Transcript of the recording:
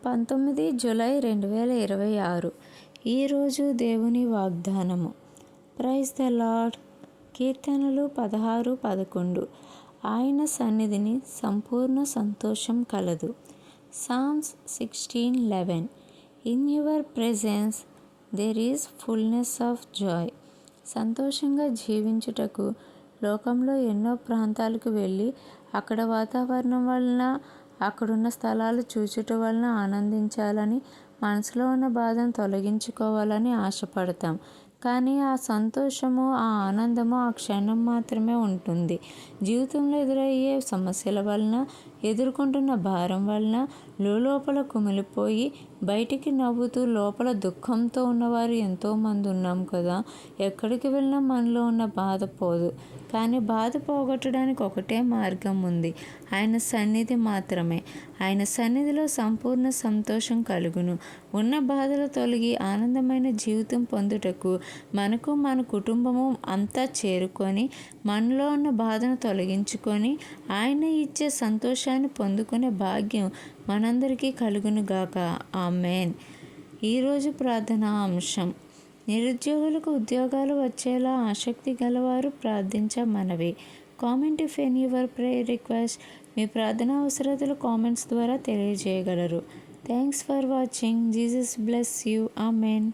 19 July 2026. ఈరోజు దేవుని వాగ్దానము. Praise the Lord. కీర్తనలు 16:11. ఆయన సన్నిధిని సంపూర్ణ సంతోషం కలదు. Psalms 16:11. In your presence there is fullness of joy. సంతోషంగా జీవించుటకు లోకంలో ఎన్నో ప్రాంతాలకు వెళ్ళి అక్కడ వాతావరణం వలన, అక్కడున్న స్థలాలు చూచుట వలన ఆనందించాలని, మనసులో ఉన్న బాధను తొలగించుకోవాలని ఆశపడతాం. కానీ ఆ సంతోషము, ఆ ఆనందము ఆ క్షణం మాత్రమే ఉంటుంది. జీవితంలో ఎదురయ్యే సమస్యల వలన, ఎదుర్కొంటున్న భారం వలన లోపల కుమిలిపోయి బయటికి నవ్వుతూ లోపల దుఃఖంతో ఉన్నవారు ఎంతోమంది ఉన్నాం కదా. ఎక్కడికి వెళ్ళినా మనలో ఉన్న బాధ పోదు. కానీ బాధ పోగొట్టడానికి ఒకటే మార్గం ఉంది, ఆయన సన్నిధి మాత్రమే. ఆయన సన్నిధిలో సంపూర్ణ సంతోషం కలుగును. ఉన్న బాధలు తొలగి ఆనందమైన జీవితం పొందుటకు మనకు, మన కుటుంబము అంతా చేరుకొని మనలో ఉన్న బాధను తొలగించుకొని ఆయన ఇచ్చే సంతోషాన్ని పొందుకునే భాగ్యం మనందరికీ కలుగును గాక. ఆమేన్. ఈరోజు ప్రార్థనా అంశం. నిరుద్యోగులకు ఉద్యోగాలు వచ్చేలా ఆసక్తి గలవారు ప్రార్థించమనవి. Comment if any your prayer request. మీ ప్రార్థనా అవసరతలు కామెంట్స్ ద్వారా తెలియజేయగలరు. Thanks for watching. Jesus bless you. Amen.